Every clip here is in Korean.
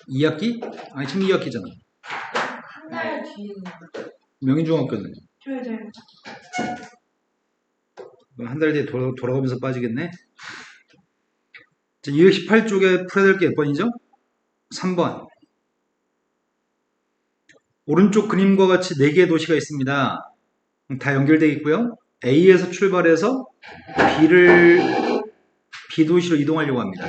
2학기? 아니 지금 2학기잖아. 한 달 뒤에. 명인중학교는 네. 한 달 뒤에 돌아가면서 빠지겠네. 자, 218쪽에 풀어야 될 게 몇 번이죠? 3번. 오른쪽 그림과 같이 4개의 도시가 있습니다. 다 연결되어 있고요. A에서 출발해서 B 도시로 이동하려고 합니다.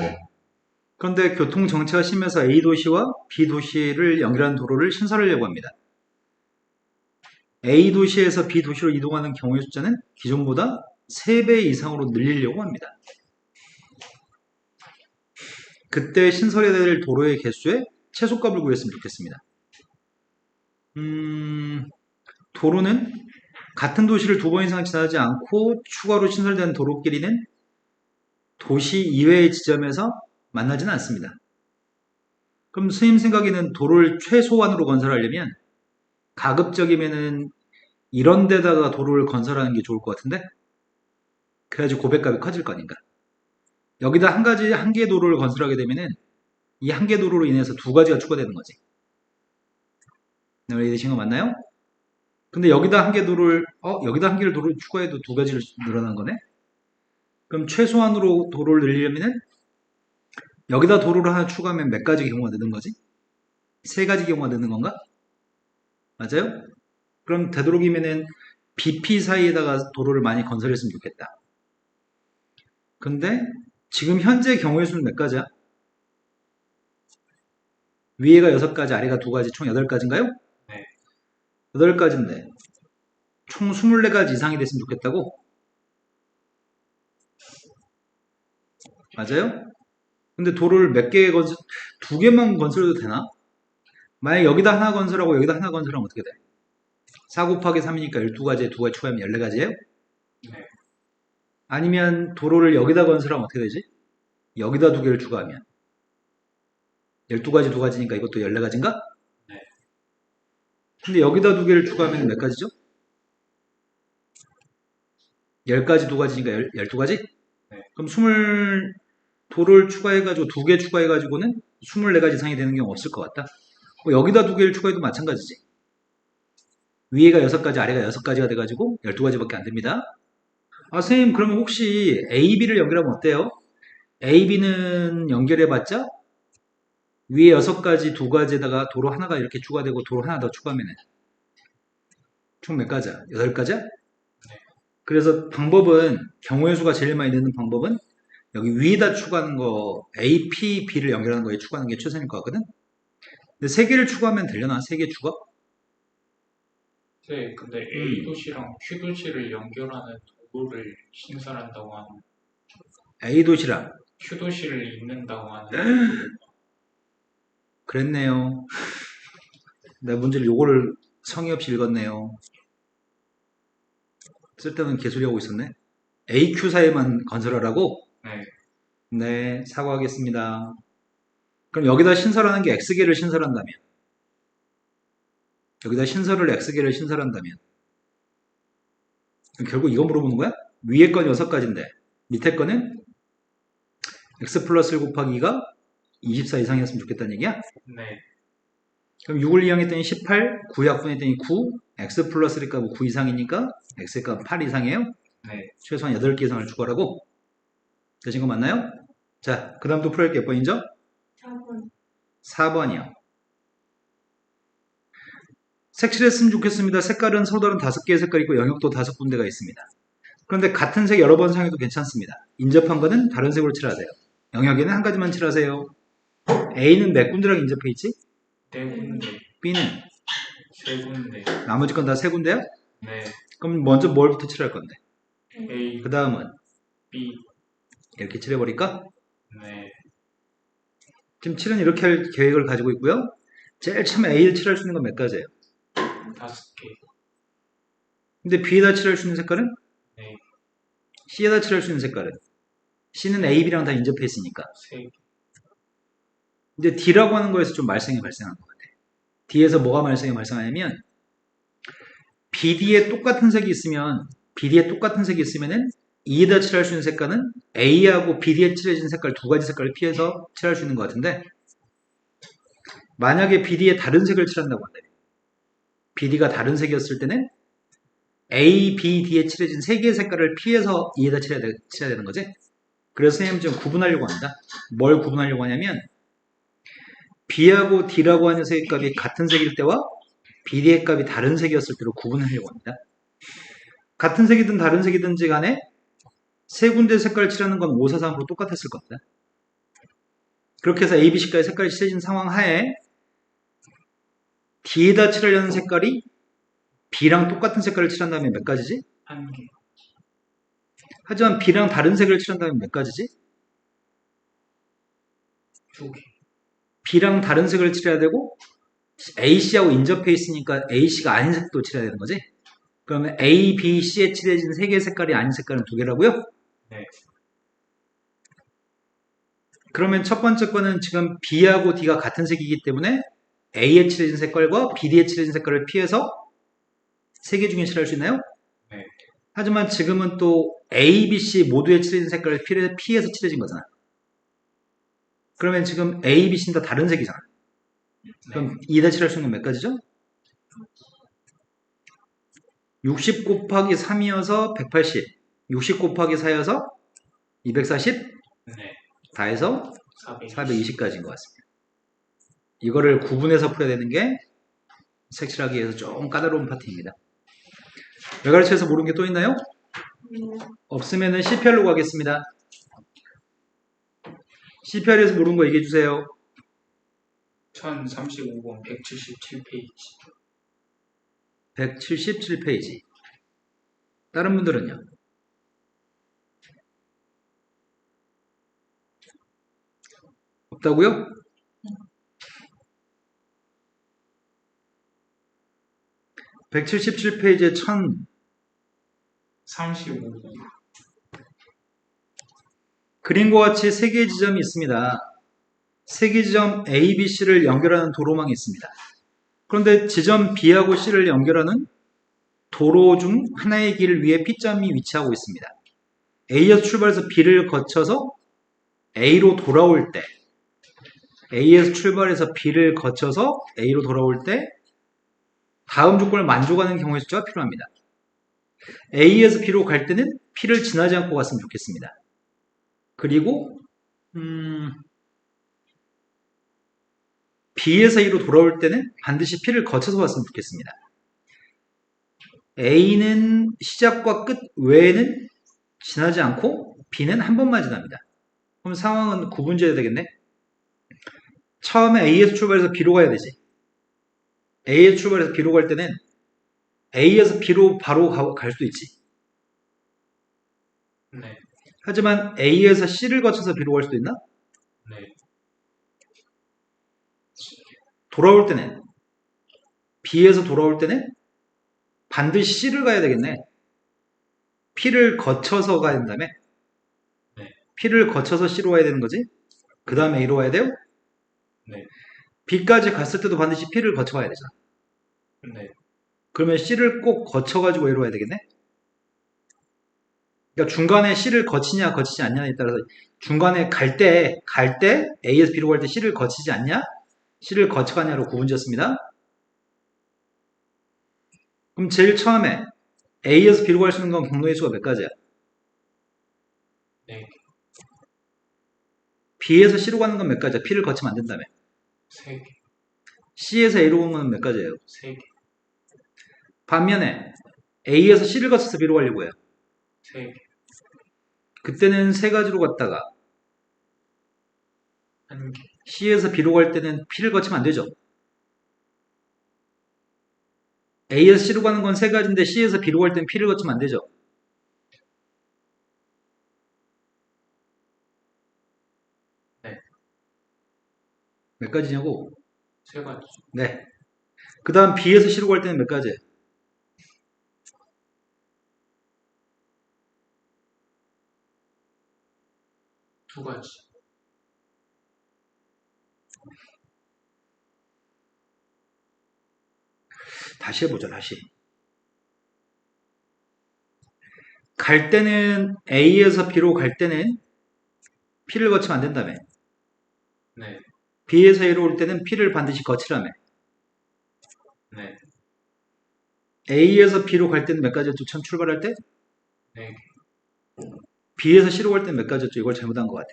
그런데 교통 정체가 심해서 A 도시와 B 도시를 연결하는 도로를 신설하려고 합니다. A 도시에서 B 도시로 이동하는 경우의 숫자는 기존보다 3배 이상으로 늘리려고 합니다. 그때 신설해야 될 도로의 개수의 최소값을 구했으면 좋겠습니다. 도로는 같은 도시를 2번 이상 지나지 않고 추가로 신설된 도로끼리는 도시 이외의 지점에서 만나지는 않습니다. 그럼 선생님 생각에는 도로를 최소한으로 건설하려면 가급적이면은 이런 데다가 도로를 건설하는 게 좋을 것 같은데, 그래야지 고백값이 커질 거니까. 여기다 한 개의 도로를 건설하게 되면은 이 한 개 도로로 인해서 2가지가 추가되는 거지. 네, 이해되신 거 맞나요? 근데 여기다 한 개 도로를 추가해도 2가지를 늘어난 거네? 그럼 최소한으로 도로를 늘리려면은 여기다 도로를 하나 추가하면 몇 가지 경우가 되는 거지? 3가지 경우가 되는 건가? 맞아요? 그럼 되도록이면은 BP 사이에다가 도로를 많이 건설했으면 좋겠다. 근데 지금 현재 경우의 수는 몇 가지야? 위에가 6가지, 아래가 2가지, 총 8가지인가요? 네. 8가지인데 총 24가지 이상이 됐으면 좋겠다고? 맞아요? 근데 도로를 몇 개 2개만 건설해도 되나? 만약 여기다 하나 건설하고 여기다 하나 건설하면 어떻게 돼? 4 곱하기 3이니까 12가지에 2가지 추가하면 14가지예요? 네. 아니면 도로를 여기다 건설하면 어떻게 되지? 여기다 2개를 추가하면 12가지 2가지니까 이것도 14가지인가? 네. 근데 여기다 2개를 추가하면 몇 가지죠? 10가지 2가지니까 12가지? 네. 그럼 도로를 추가해가지고 2개 추가해가지고는 24가지 이상이 되는 경우 없을 것 같다. 여기다 2개를 추가해도 마찬가지지. 위에가 6가지, 아래가 6가지가 돼가지고 12가지밖에 안 됩니다. 아, 선생님, 그러면 혹시 A, B를 연결하면 어때요? A, B는 연결해봤자 위에 6가지, 2가지에다가 도로 하나가 이렇게 추가되고 도로 하나 더 추가하면 총 몇 가지야? 8가지야? 그래서 방법은, 경우의 수가 제일 많이 되는 방법은 여기 위에다 추가하는 거, A, P, B를 연결하는 거에 추가하는 게 최선일 것 같거든? 근데 3개를 추가하면 되려나? 3개 추가? 네, 근데 A 도시랑 Q 도시를 연결하는 도로를 신설한다고 하는 A 도시랑 Q 도시를 잇는다고 하는 그랬네요. 내가 문제를 요거를 성의 없이 읽었네요. 쓸데없는 개소리 하고 있었네. AQ 사이에만 건설하라고? 네. 네, 사과하겠습니다. 그럼 여기다 신설하는 게 X개를 신설한다면, 여기다 X개를 신설한다면, 결국 이거 물어보는 거야? 위에 건 6가지인데 밑에 거는 X 플러스 1 곱하기 2가 24 이상이었으면 좋겠다는 얘기야? 네. 그럼 6을 이항했더니 18, 9 약분했더니 9, X 플러스 1 값은 9 이상이니까 X의 값은 8 이상이에요? 네. 최소한 8개 이상을 추가하라고? 되신 거 맞나요? 자, 그 다음 또 풀어야 할 게 몇 번이죠? 4번. 4번이요. 색칠했으면 좋겠습니다. 색깔은 서로 다른 5개의 색깔이 있고 영역도 5군데가 있습니다. 그런데 같은 색 여러 번 사용해도 괜찮습니다. 인접한 거는 다른 색으로 칠하세요. 영역에는 한 가지만 칠하세요. A는 몇 군데랑 인접해 있지? 4군데, B는 3군데. 나머지 건 다 3군데야? 네. 그럼 먼저 뭘부터 칠할 건데? A, 그 다음은 B. 이렇게 칠해버릴까? 네. 지금 칠은 이렇게 할 계획을 가지고 있고요. 제일 처음에 A를 칠할 수 있는 건 몇 가지예요? 5개. 근데 B에다 칠할 수 있는 색깔은? 네. C에다 칠할 수 있는 색깔은? C는 A, B랑 다 인접해 있으니까. 3개. 이제 D라고 하는 거에서 좀 말썽이 발생한 것 같아. D에서 뭐가 말썽이 발생하냐면 BD에 똑같은 색이 있으면은 E에다 칠할 수 있는 색깔은 A하고 BD에 칠해진 색깔 2가지 색깔을 피해서 칠할 수 있는 것 같은데 만약에 BD에 다른 색을 칠한다고 한다면 BD가 다른 색이었을 때는 A, B, D에 칠해진 세 개의 색깔을 피해서 E에다 칠해야 되는 거지. 그래서 선생님은 좀 구분하려고 합니다. 뭘 구분하려고 하냐면 B하고 D라고 하는 색의 값이 같은 색일 때와 BD의 값이 다른 색이었을 때로 구분하려고 합니다. 같은 색이든 다른 색이든지 간에 세 군데 색깔을 칠하는 건 543으로 똑같았을 겁니다. 그렇게 해서 A, B, C까지 색깔이 칠해진 상황 하에 D에다 칠하려는 색깔이 B랑 똑같은 색깔을 칠한다면 몇 가지지? 한 개. 하지만 B랑 다른 색을 칠한다면 몇 가지지? 두 개. B랑 다른 색을 칠해야 되고 AC하고 인접해 있으니까 AC가 아닌 색도 칠해야 되는 거지? 그러면 A, B, C에 칠해진 세 개의 색깔이 아닌 색깔은 두 개라고요? 네. 그러면 첫 번째 거는 지금 B하고 D가 같은 색이기 때문에 A에 칠해진 색깔과 BD에 칠해진 색깔을 피해서 세 개 중에 칠할 수 있나요? 네. 하지만 지금은 또 A, B, C 모두에 칠해진 색깔을 피해서 칠해진 거잖아. 그러면 지금 A, B, C는 다 다른 색이잖아. 그럼 2에 칠할 수 있는 건 몇 가지죠? 60 곱하기 3이어서 180, 60 곱하기 4여서 240, 네. 다 해서 420. 420까지인 것 같습니다. 이거를 구분해서 풀어야 되는 게 색칠하기 위해서 좀 까다로운 파트입니다. 외가르치에서 모르는 게 또 있나요? 없으면은 CPR로 가겠습니다. CPR에서 모르는 거 얘기해 주세요. 1035번 177페이지. 177페이지. 다른 분들은요? 없다고요? (177페이지에) 35번. 그림과 같이 세 개의 지점이 있습니다. 세 개 지점 A, B, C를 연결하는 도로망이 있습니다. 그런데 지점 B하고 C를 연결하는 도로 중 하나의 길 위에 P점이 위치하고 있습니다. A에서 출발해서 B를 거쳐서 A로 돌아올 때, A에서 출발해서 B를 거쳐서 A로 돌아올 때 다음 조건을 만족하는 경우의 숫자가 필요합니다. A에서 B로 갈 때는 P를 지나지 않고 갔으면 좋겠습니다. 그리고 B에서 A로 돌아올 때는 반드시 P를 거쳐서 갔으면 좋겠습니다. A는 시작과 끝 외에는 지나지 않고 B는 한 번만 지납니다. 그럼 상황은 구분지어야 되겠네. 처음에 A에서 출발해서 B로 가야 되지. A에서 출발해서 B로 갈 때는 A에서 B로 바로 갈 수도 있지. 네. 하지만 A에서 C를 거쳐서 B로 갈 수도 있나? 네. 돌아올 때는 B에서 돌아올 때는 반드시 C를 가야 되겠네. P를 거쳐서 가야 된다며? 네. P를 거쳐서 C로 가야 되는 거지? 그 다음에 A로 가야 돼요? 네. B까지 갔을 때도 반드시 P를 거쳐 가야 되잖아. 네. 그러면 C를 꼭 거쳐가지고 A로 가야 되겠네? 그러니까 중간에 C를 거치냐 거치지 않냐에 따라서 중간에 갈 때 A에서 B로 갈 때 C를 거치지 않냐? C를 거쳐가냐로 구분지었습니다. 그럼 제일 처음에 A에서 B로 갈 수 있는 건 경로의 수가 몇 가지야? 네. B에서 C로 가는 건 몇 가지야? P를 거치면 안 된다며. 3개. C에서 A로 가는 건 몇 가지예요? 3개. 반면에 A에서 C를 거쳐서 B로 가려고 해요. 3개. 그때는 세 가지로 갔다가 1개. C에서 B로 갈 때는 P를 거치면 안 되죠. A에서 C로 가는 건 세 가지인데 C에서 B로 갈 때는 P를 거치면 안 되죠. 네. 몇 가지냐고? 3가지. 네. 그 다음 B에서 C로 갈 때는 몇 가지예요? 2가지. 다시 해보자, 다시. 갈 때는 A에서 B로 갈 때는 P를 거치면 안 된다며. 네. B에서 A로 올 때는 P를 반드시 거치라며. 네. A에서 B로 갈 때는 몇 가지였죠? 처음 출발할 때? 네. B에서 C로 갈 때는 몇 가지였죠? 이걸 잘못한 것 같아.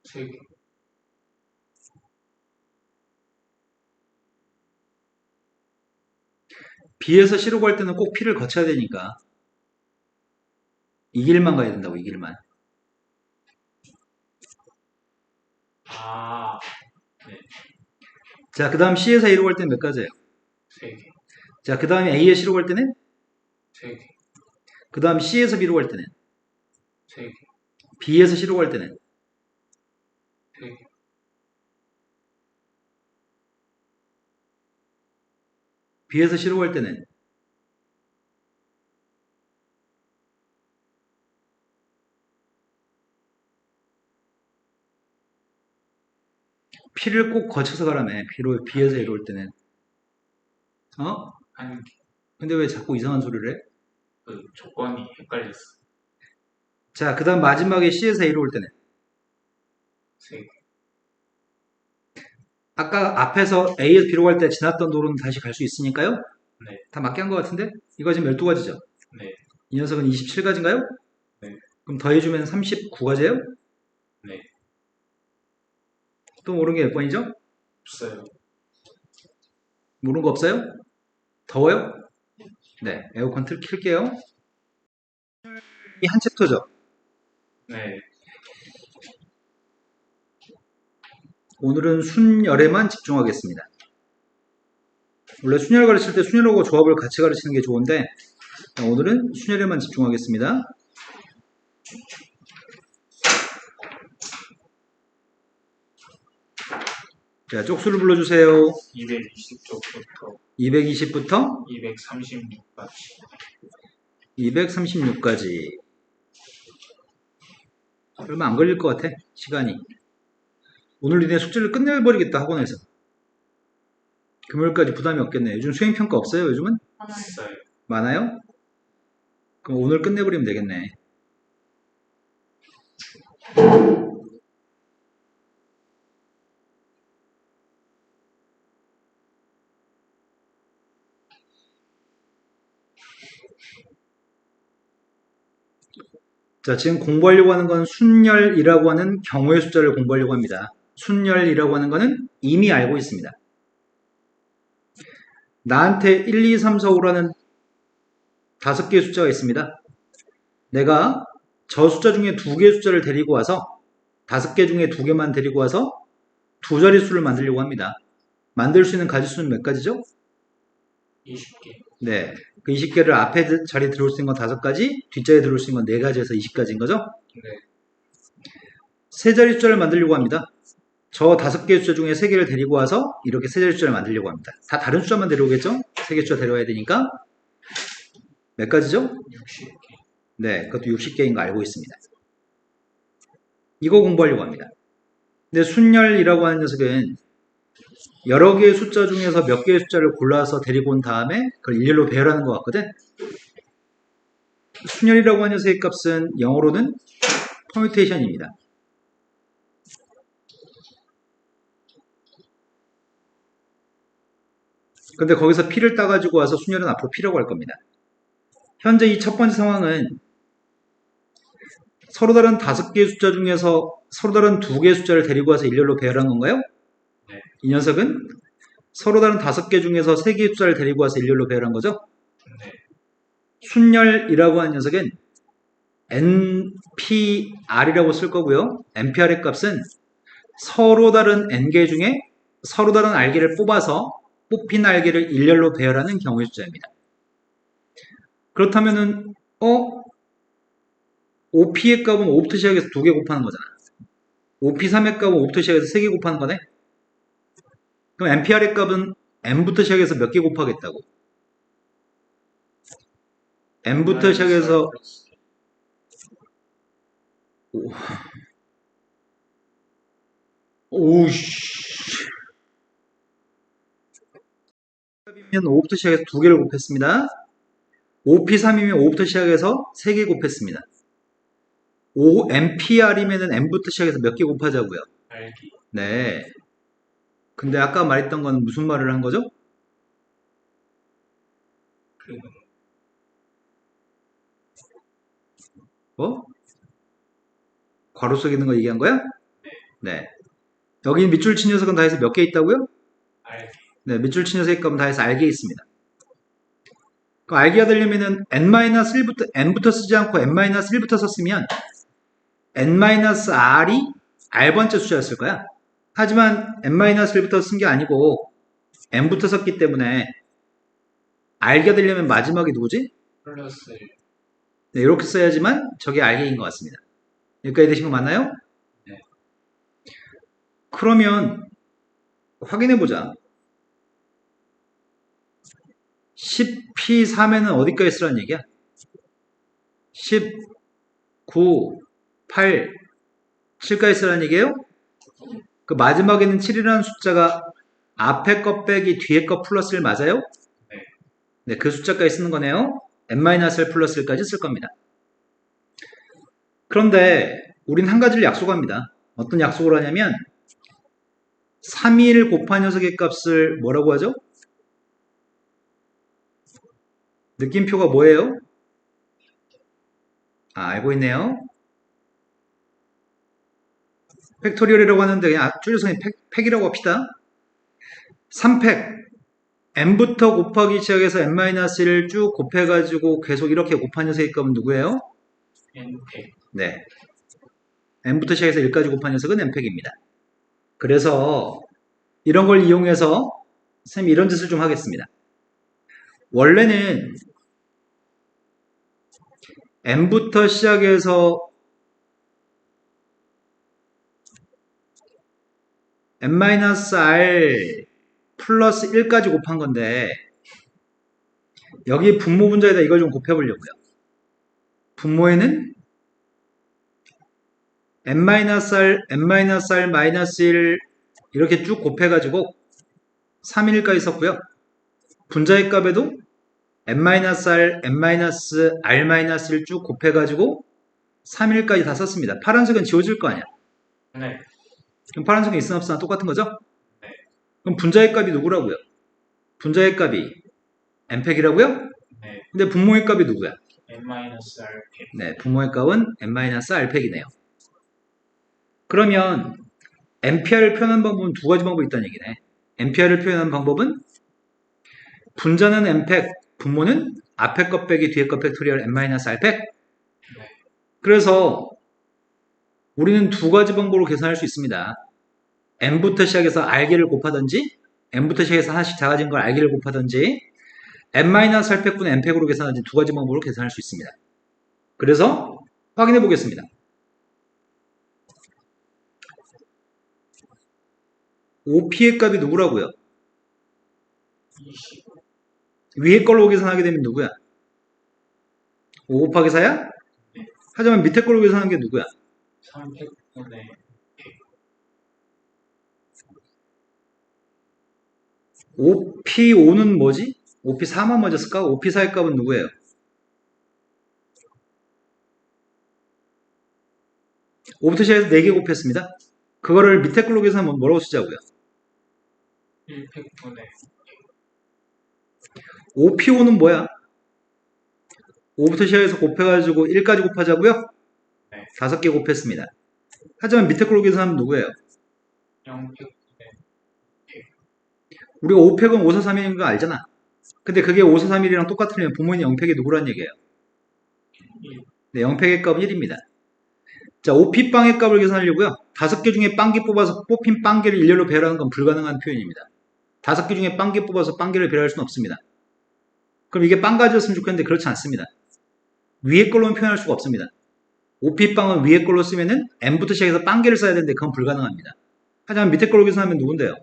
세 개. B에서 C로 갈 때는 꼭 P를 거쳐야 되니까 이 길만 가야 된다고, 이 길만. 아, 자, 그 다음 C에서 A로 갈 때는 몇 가지예요? 세 개. 자, 그 다음에 A에서 C로 갈 때는? 세 개. 그 다음 C에서 B로 갈 때는? 세 개. B에서 C로 갈 때는? 세 개. B에서 C로 갈 때는? P를 꼭 거쳐서 가라며. B에서 A로 올 때는. 어? 한 개. 근데 왜 자꾸 이상한 소리를 해? 그 조건이 헷갈렸어. 자, 그 다음 마지막에 C에서 A로 올 때는? 세 개. 아까 앞에서 A에서 B로 갈 때 지났던 도로는 다시 갈 수 있으니까요? 네. 다 맞게 한 것 같은데? 이거 지금 12가지죠? 네. 이 녀석은 27가지인가요? 네. 그럼 더해주면 39가지예요? 네. 또 모르는 게 몇 번이죠? 없어요. 모르는 거 없어요? 더워요? 네, 에어컨 킬게요. 이 한 챕터죠? 네. 오늘은 순열에만 집중하겠습니다. 원래 순열 가르칠 때 순열하고 조합을 같이 가르치는 게 좋은데 오늘은 순열에만 집중하겠습니다. 자, 쪽수를 불러주세요. 220쪽부터 220부터 236까지. 236까지. 얼마 안 걸릴 것 같아, 시간이. 오늘 니네 숙제를 끝내버리겠다, 학원에서. 금요일까지 부담이 없겠네. 요즘 수행평가 없어요, 요즘은? 있어요. 많아요? 그럼 오늘 끝내버리면 되겠네. 자, 지금 공부하려고 하는 건 순열이라고 하는 경우의 숫자를 공부하려고 합니다. 순열이라고 하는 거는 이미 알고 있습니다. 나한테 1, 2, 3, 4, 5라는 5개의 숫자가 있습니다. 내가 저 숫자 중에 2개의 숫자를 데리고 와서 5개 중에 2개만 데리고 와서 두 자릿수를 만들려고 합니다. 만들 수 있는 가지수는 몇 가지죠? 20개. 네. 그 20개를 앞에 자리에 들어올 수 있는 건 5가지, 뒷자리에 들어올 수 있는 건 4가지에서 20가지인 거죠? 네. 세 자리 숫자를 만들려고 합니다. 저 5개의 숫자 중에 3개를 데리고 와서 이렇게 세 자리 숫자를 만들려고 합니다. 다 다른 숫자만 데려오겠죠? 3개 숫자 데려와야 되니까. 몇 가지죠? 60개. 네, 그것도 60개인 거 알고 있습니다. 이거 공부하려고 합니다. 근데 순열이라고 하는 녀석은 여러 개의 숫자 중에서 몇 개의 숫자를 골라서 데리고 온 다음에 그걸 일렬로 배열하는 것 같거든? 순열이라고 하는 녀석의 값은 영어로는 퍼뮤테이션입니다. 근데 거기서 P를 따가지고 와서 순열은 앞으로 P라고 할 겁니다. 현재 이 첫 번째 상황은 서로 다른 5개의 숫자 중에서 서로 다른 2개의 숫자를 데리고 와서 일렬로 배열한 건가요? 네. 이 녀석은 서로 다른 5개 중에서 3개의 숫자를 데리고 와서 일렬로 배열한 거죠? 네. 순열이라고 하는 녀석은 NPR이라고 쓸 거고요. NPR의 값은 서로 다른 N개 중에 서로 다른 알개를 뽑아서 뽑힌 알개를 일렬로 배열하는 경우의 숫자입니다. 그렇다면은 OP의 값은 5부터 시작해서 2개 곱하는 거잖아. OP3의 값은 5부터 시작해서 3개 곱하는 거네? 그럼 NPR의 값은 N부터 시작해서 몇 개 곱하겠다고? N부터 시작해서 오우씨 5부터 시작해서 2개를 곱했습니다. OP3이면 5부터 시작해서 3개 곱했습니다. MPR이면은 M부터 시작해서 몇 개 곱하자고요? 알기. 네. 근데 아까 말했던 건 무슨 말을 한 거죠? 그 뭐? 괄호 속에 있는 거 얘기한 거야? 네. 여기 밑줄 친 녀석은 다 해서 몇 개 있다고요? 알기. 네, 밑줄 친 녀석의 값은 다 해서 알게 있습니다. 그 알기가 되려면은 n-1부터 n부터 쓰지 않고 n-1부터 썼으면 n-r이 r번째 숫자였을 거야. 하지만 n-1부터 쓴 게 아니고 n부터 썼기 때문에 알게 되려면 마지막이 누구지? 플러스 1. 네, 이렇게 써야지만 저게 알게인 것 같습니다. 여기까지 되신 거 맞나요? 네. 그러면 확인해보자. 10p3에는 어디까지 쓰라는 얘기야? 10, 9, 8, 7까지 쓰라는 얘기예요? 그 마지막에는 7이라는 숫자가 앞에 것 빼기 뒤에 것 플러스 1 맞아요? 네. 네, 그 숫자까지 쓰는 거네요. n-1 플러스 1까지 쓸 겁니다. 그런데 우린 한 가지를 약속합니다. 어떤 약속을 하냐면 3일 곱한 녀석의 값을 뭐라고 하죠? 느낌표가 뭐예요? 알고 있네요. 팩토리얼이라고 하는데 그냥 줄여서 팩이라고 합시다. 3팩 n부터 곱하기 시작해서 n-1을 쭉 곱해가지고 계속 이렇게 곱한 녀석의 값은 누구예요? n팩. 네. n부터 시작해서 1까지 곱한 녀석은 n팩입니다. 그래서 이런 걸 이용해서 선생님이 이런 짓을 좀 하겠습니다. 원래는 n부터 시작해서 n-r 플러스 1까지 곱한 건데 여기 분모 분자에다 이걸 좀 곱해보려고요. 분모에는 n-r 마이너스 1 이렇게 쭉 곱해가지고 3일까지 썼고요. 분자의 값에도 n-r, n-r-를 쭉 곱해가지고 3일까지 다 썼습니다. 파란색은 지워질 거 아니야. 네. 그럼 파란색은 있으나 없으나 똑같은 거죠? 네. 그럼 분자의 값이 누구라고요? 분자의 값이 n팩이라고요? 네. 근데 분모의 값이 누구야? n-r팩. 네, 분모의 값은 n-r팩이네요. 그러면 MPR을 표현하는 방법은 두 가지 방법이 있다는 얘기네. MPR을 표현하는 방법은 분자는 n팩, 분모는 앞에 것 빼기 뒤에 것 팩토리얼 n-r팩. 네. 그래서 우리는 두 가지 방법으로 계산할 수 있습니다. n부터 시작해서 r개를 곱하든지 n부터 시작해서 하나씩 작아진 걸 r개를 곱하든지 n-r팩분의 n팩으로 계산하든지 두 가지 방법으로 계산할 수 있습니다. 그래서 확인해 보겠습니다. 5p의 값이 누구라고요? 20. 위에 걸로 계산하게 되면 누구야? 5 곱하기 4야? 하지만 밑에 걸로 계산하는 게 누구야? 3팩분의 5p5는 뭐지? 5p4만 먼저 쓸까? 5p4의 값은 누구예요? 5부터 시작해서 4개 곱했습니다. 그거를 밑에 걸로 계산하면 뭐라고 쓰자고요? 1팩분의 5p5는 뭐야? 5부터 시작해서 곱해가지고 1까지 곱하자고요? 네. 5개 곱했습니다. 하지만 밑에 걸로 계산하면 누구예요? 0팩분의 우리가 5팩은 5, 4, 3일인 거 알잖아. 근데 그게 5, 4, 3일이랑 똑같으면 부모님 0팩이 누구란 얘기예요? 1. 네, 0팩의 값은 1입니다. 자, 5p빵의 값을 계산하려고요. 5개 중에 빵개 뽑아서 뽑힌 빵개를 일렬로 배열하는 건 불가능한 표현입니다. 5개 중에 빵개 뽑아서 빵개를 배열할 수는 없습니다. 그럼 이게 빵가지였으면 좋겠는데 그렇지 않습니다. 위에 걸로는 표현할 수가 없습니다. 5p빵은 위에 걸로 쓰면은 n부터 시작해서 빵개를 써야 되는데 그건 불가능합니다. 하지만 밑에 걸로 계산하면 누군데요?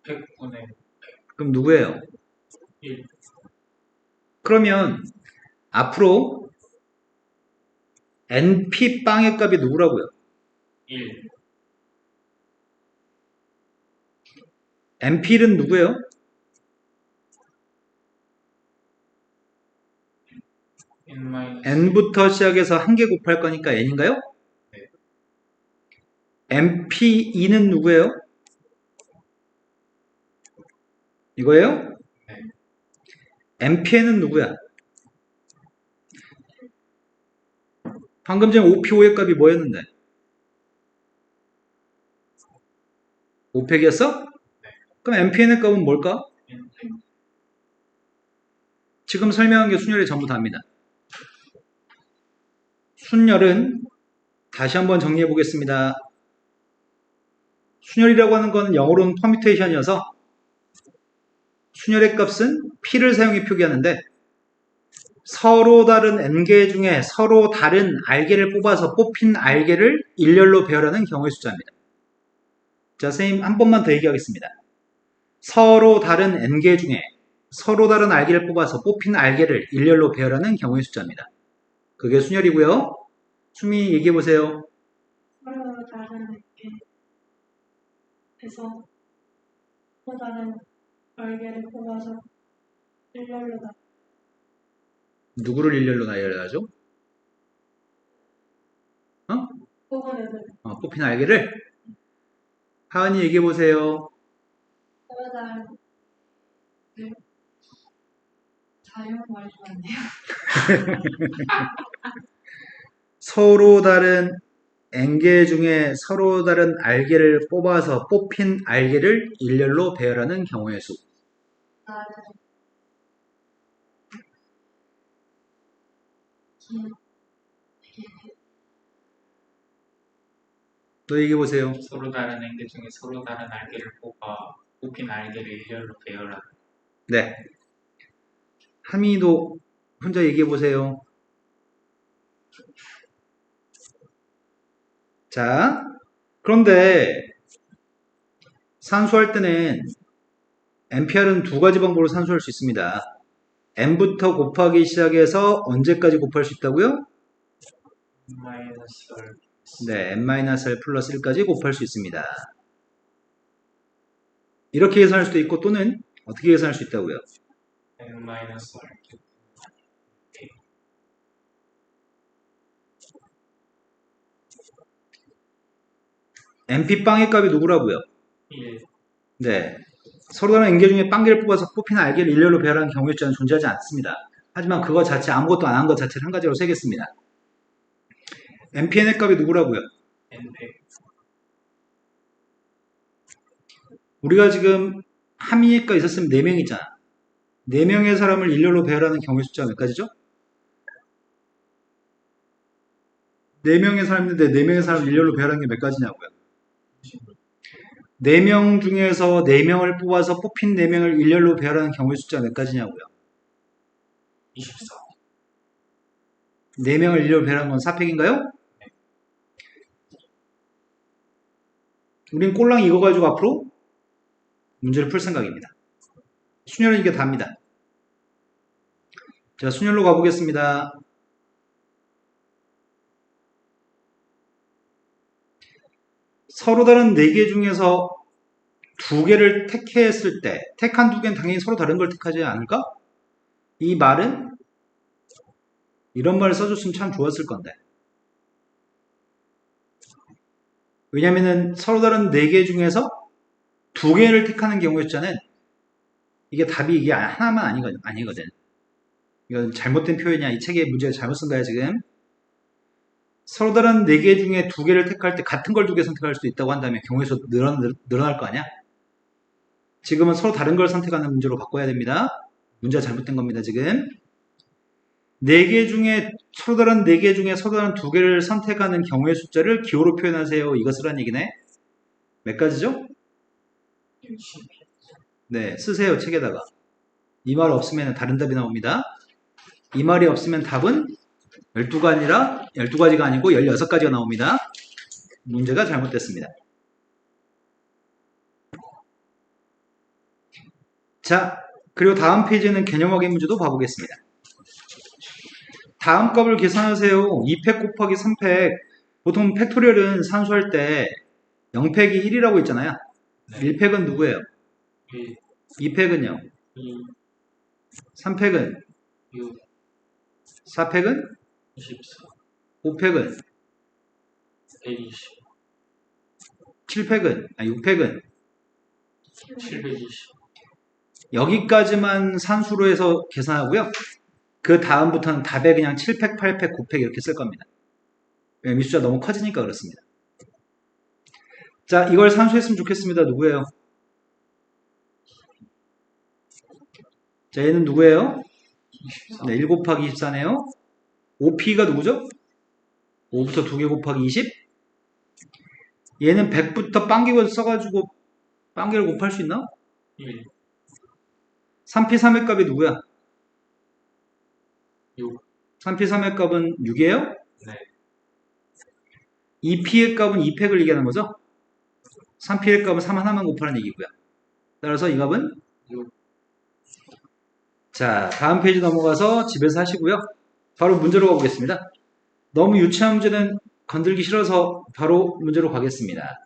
100분의 그럼 누구예요? 1. 그러면 앞으로 np빵의 값이 누구라고요? 1. np는 누구예요? n 마이너스 n부터 시작해서 한 개 곱할 거니까 n인가요? 네. mp2는 누구예요? 이거예요? 네. mpn은 누구야? 방금 전에 OP5의 값이 뭐였는데? 5팩이었어? 그럼 mpn의 값은 뭘까? n 지금 설명한 게 순열이 전부 다입니다. 순열은 다시 한번 정리해 보겠습니다. 순열이라고 하는 건 영어로는 퍼뮤테이션이어서 순열의 값은 p를 사용해 표기하는데 서로 다른 n개 중에 서로 다른 알개를 뽑아서 뽑힌 알개를 일렬로 배열하는 경우의 숫자입니다. 자, 선생님 한 번만 더 얘기하겠습니다. 서로 다른 n개 중에 서로 다른 알개를 뽑아서 뽑힌 알개를 일렬로 배열하는 경우의 숫자입니다. 그게 순열이고요. 수미 얘기해 보세요. 서로 다른 에서 또 다른 얼개를 뽑아서 일렬로 다 누구를 일렬로 나열하죠? 뽑은 애들 뽑힌 알개를 하은이 얘기해 보세요. 서로 다른 자유형 말해주면 안 돼요? 서로 다른 n개 중에 서로 다른 알개를 뽑아서 뽑힌 알개를 일렬로 배열하는 경우의 수. 다른 긴 또 얘기해 보세요. 서로 다른 n개 중에 서로 다른 알개를 뽑아 뽑힌 알개를 일렬로 배열하는 네. 하민이도 혼자 얘기해 보세요. 자, 그런데 산수할 때는 NPR은 두 가지 방법으로 산수할 수 있습니다. n부터 곱하기 시작해서 언제까지 곱할 수 있다고요? n 마이너스 r 네, n-r 플러스 1까지 곱할 수 있습니다. 이렇게 계산할 수도 있고 또는 어떻게 계산할 수 있다고요? n 마이너스 r np 빵의 값이 누구라고요? 1 네, 서로 다른 n개 중에 빵개를 뽑아서 뽑힌 알개를 일렬로 배열하는 경우의 수는 존재하지 않습니다. 하지만 그거 자체 아무것도 안 한 것 자체를 한 가지로 세겠습니다. npn의 값이 누구라고요? n 100 우리가 지금 하민이가 있었으면 4명 있잖아. 4명의 사람을 일렬로 배열하는 경우의 숫자가 몇 가지죠? 4명의 사람인데 4명의 사람을 일렬로 배열하는 게 몇 가지냐고요? 4명 중에서 4명을 뽑아서 뽑힌 4명을 일렬로 배열하는 경우의 숫자가 몇 가지냐고요? 24 4명을 일렬로 배열하는 건 4팩인가요? 우린 꼴랑 이거 가지고 앞으로 문제를 풀 생각입니다. 순열은 이게 답니다. 자, 순열로 가보겠습니다. 서로 다른 4개 중에서 2개를 택했을 때 택한 2개는 당연히 서로 다른 걸 택하지 않을까? 이 말은 이런 말을 써줬으면 참 좋았을 건데. 왜냐면은 서로 다른 4개 중에서 2개를 택하는 경우의 숫자는 이게 답이 이게 하나만 아니거든. 이건 잘못된 표현이야. 이 책에 문제가 잘못 쓴 거야 지금. 서로 다른 4개 중에 2개를 택할 때 같은 걸 2개 선택할 수도 있다고 한다면 경우의 수 늘어날 거 아니야? 지금은 서로 다른 걸 선택하는 문제로 바꿔야 됩니다. 문제가 잘못된 겁니다 지금. 4개 중에 서로 다른 4개 중에 서로 다른 2개를 선택하는 경우의 숫자를 기호로 표현하세요. 이것을 얘기네. 몇 가지죠? 60 네, 쓰세요 책에다가. 이 말 없으면 다른 답이 나옵니다. 이 말이 없으면 답은 12가지가 아니고 16가지가 나옵니다. 문제가 잘못됐습니다. 자, 그리고 다음 페이지에는 개념 확인 문제도 봐보겠습니다. 다음 값을 계산하세요. 2팩 곱하기 3팩. 보통 팩토리얼은 산수할 때 0팩이 1이라고 있잖아요. 네. 1팩은 누구예요? 1 2팩은요? 2 3팩은? 6 4팩은? 24, 5팩은? 120, 7팩은? 6팩은? 720, 여기까지만 산수로 해서 계산하고요. 그 다음부터는 답에 그냥 7팩, 8팩, 9팩 이렇게 쓸 겁니다. 미수가 너무 커지니까 그렇습니다. 자, 이걸 산수했으면 좋겠습니다. 누구예요? 자, 얘는 누구예요? 24, 네, 1 곱하기 24네요. 5p가 누구죠? 5부터 2개 곱하기 20. 얘는 100부터 빵기고 써가지고 빵기를 곱할 수 있나? 1, 3p 3의 값이 누구야? 6, 3p 3의 값은 6이에요? 네, 2p의 값은 2팩을 얘기하는 거죠? 3p의 값은 3 하나만 곱하는 얘기고요. 따라서 이 값은 6, 자, 다음 페이지 넘어가서 집에서 하시고요. 바로 문제로 가보겠습니다. 너무 유치한 문제는 건들기 싫어서 바로 문제로 가겠습니다.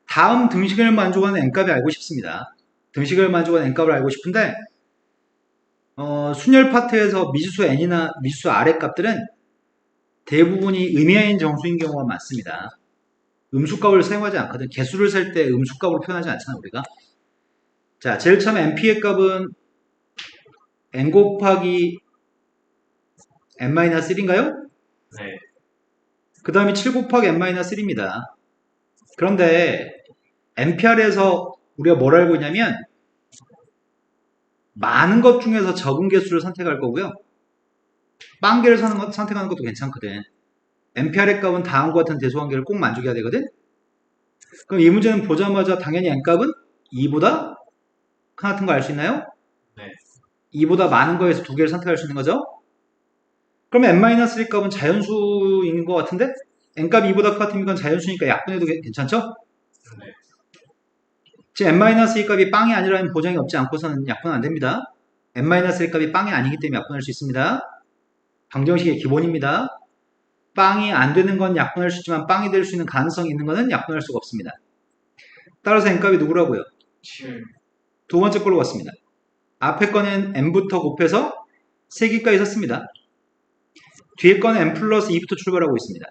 다음 등식을 만족하는 n값이 알고 싶습니다. 등식을 만족하는 n값을 알고 싶은데 순열 파트에서 미지수 n이나 미지수 r의 값들은 대부분이 의미하인 정수인 경우가 많습니다. 음수값을 사용하지 않거든. 개수를 셀 때 음수값으로 표현하지 않잖아 우리가. 자, 제일 처음 np의 값은 n 곱하기 n-1인가요? 네, 그 다음에 7 곱하기 n-1입니다. 그런데 NPR에서 우리가 뭘 알고 있냐면 많은 것 중에서 적은 개수를 선택할 거고요. 빵개를 선택하는 것도 괜찮거든. NPR의 값은 다음과 같은 대소관계를 꼭 만족해야 되거든. 그럼 이 문제는 보자마자 당연히 n값은 2보다 큰 같은 거 알 수 있나요? 네, 2보다 많은 거에서 두 개를 선택할 수 있는 거죠. 그러면 n-1 값은 자연수인 것 같은데 n값이 2보다 같으면 이건 자연수니까 약분해도 괜찮죠? 네, 지금 n-2 값이 빵이 아니라는 보장이 없지 않고서는 약분은 안 됩니다. n-1 값이 빵이 아니기 때문에 약분할 수 있습니다. 방정식의 기본입니다. 빵이 안 되는 건 약분할 수 있지만 빵이 될 수 있는 가능성이 있는 거는 약분할 수가 없습니다. 따라서 n값이 누구라고요? 7, 두 번째 걸로 갔습니다. 앞에 거는 n부터 곱해서 3개까지 썼습니다. 뒤에 거는 n 플러스 2부터 출발하고 있습니다.